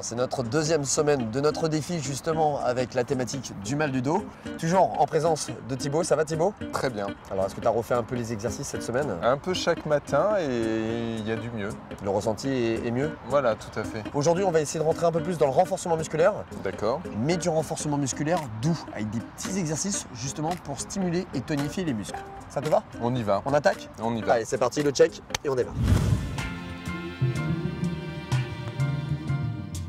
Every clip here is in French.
C'est notre deuxième semaine de notre défi justement avec la thématique du mal du dos. Toujours en présence de Thibaut. Ça va Thibaut? Très bien. Alors est-ce que tu as refait un peu les exercices cette semaine? Un peu chaque matin et il y a du mieux. Le ressenti est mieux? Voilà, tout à fait. Aujourd'hui on va essayer de rentrer un peu plus dans le renforcement musculaire. D'accord. Mais du renforcement musculaire doux, avec des petits exercices justement pour stimuler et tonifier les muscles. Ça te va? On y va. On attaque? On y va. Allez c'est parti, le check et on démarre.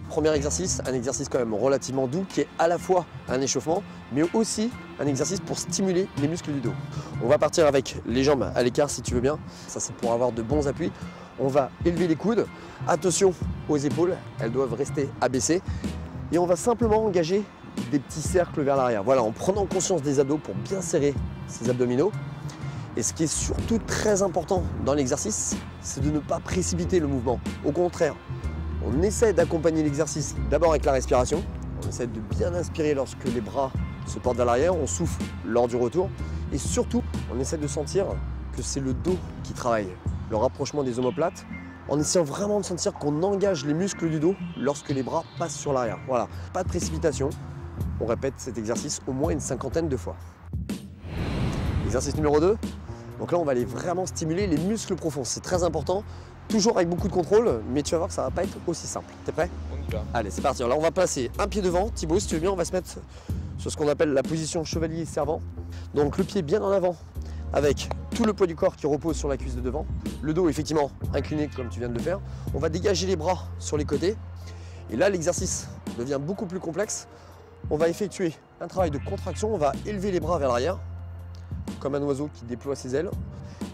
Premier exercice, un exercice quand même relativement doux qui est à la fois un échauffement mais aussi un exercice pour stimuler les muscles du dos. On va partir avec les jambes à l'écart si tu veux bien, ça c'est pour avoir de bons appuis. On va élever les coudes, attention aux épaules, elles doivent rester abaissées et on va simplement engager des petits cercles vers l'arrière. Voilà, en prenant conscience des abdos pour bien serrer ces abdominaux. Et ce qui est surtout très important dans l'exercice, c'est de ne pas précipiter le mouvement. Au contraire, on essaie d'accompagner l'exercice d'abord avec la respiration. On essaie de bien inspirer lorsque les bras se portent vers l'arrière. On souffle lors du retour. Et surtout, on essaie de sentir que c'est le dos qui travaille. Le rapprochement des omoplates. En essayant vraiment de sentir qu'on engage les muscles du dos lorsque les bras passent sur l'arrière. Voilà, pas de précipitation. On répète cet exercice au moins une 50aine de fois. Exercice numéro 2. Donc là, on va aller vraiment stimuler les muscles profonds. C'est très important. Toujours avec beaucoup de contrôle, mais tu vas voir que ça va pas être aussi simple. T'es prêt? On y va. Allez, c'est parti. Alors, on va placer un pied devant. Thibaut, si tu veux bien, on va se mettre sur ce qu'on appelle la position chevalier servant. Donc, le pied bien en avant, avec tout le poids du corps qui repose sur la cuisse de devant. Le dos, effectivement, incliné comme tu viens de le faire. On va dégager les bras sur les côtés. Et là, l'exercice devient beaucoup plus complexe. On va effectuer un travail de contraction. On va élever les bras vers l'arrière, comme un oiseau qui déploie ses ailes.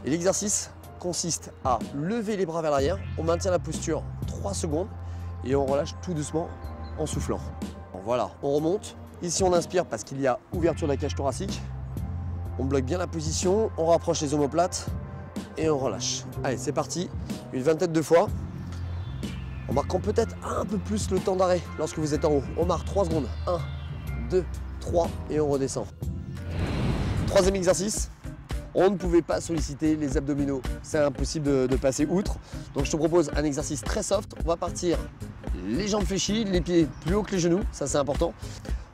Et l'exercice consiste à lever les bras vers l'arrière, on maintient la posture 3 secondes et on relâche tout doucement en soufflant. Voilà, on remonte. Ici on inspire parce qu'il y a ouverture de la cage thoracique. On bloque bien la position, on rapproche les omoplates et on relâche. Allez, c'est parti, une vingtaine de fois. En marquant peut-être un peu plus le temps d'arrêt lorsque vous êtes en haut. On marque 3 secondes. 1, 2, 3 et on redescend. Troisième exercice. On ne pouvait pas solliciter les abdominaux, c'est impossible de passer outre. Donc je te propose un exercice très soft. On va partir les jambes fléchies, les pieds plus haut que les genoux, ça c'est important.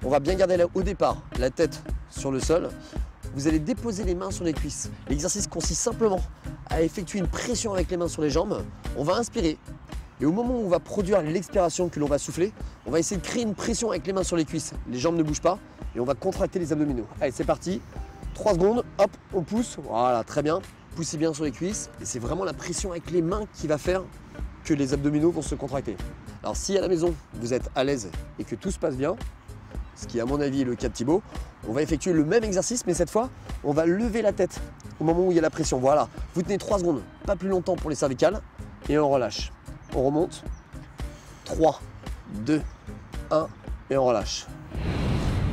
On va bien garder au départ la tête sur le sol. Vous allez déposer les mains sur les cuisses. L'exercice consiste simplement à effectuer une pression avec les mains sur les jambes. On va inspirer et au moment où on va produire l'expiration que l'on va souffler, on va essayer de créer une pression avec les mains sur les cuisses. Les jambes ne bougent pas et on va contracter les abdominaux. Allez, c'est parti. 3 secondes, hop, on pousse, voilà, très bien. Poussez bien sur les cuisses et c'est vraiment la pression avec les mains qui va faire que les abdominaux vont se contracter. Alors si à la maison, vous êtes à l'aise et que tout se passe bien, ce qui à mon avis est le cas de Thibaut, on va effectuer le même exercice, mais cette fois, on va lever la tête au moment où il y a la pression. Voilà, vous tenez 3 secondes, pas plus longtemps pour les cervicales et on relâche. On remonte, 3, 2, 1 et on relâche.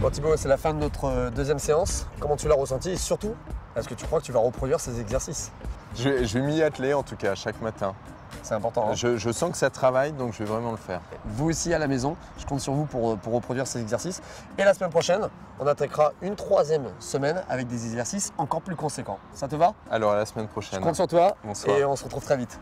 Bon Thibaut, c'est la fin de notre deuxième séance. Comment tu l'as ressenti et surtout, est-ce que tu crois que tu vas reproduire ces exercices? Je vais m'y atteler en tout cas chaque matin. C'est important. Hein, je sens que ça travaille, donc je vais vraiment le faire. Vous aussi à la maison, je compte sur vous pour reproduire ces exercices. Et la semaine prochaine, on attaquera une 3e semaine avec des exercices encore plus conséquents. Ça te va? Alors à la semaine prochaine. Je compte sur toi. Bonsoir. Et on se retrouve très vite.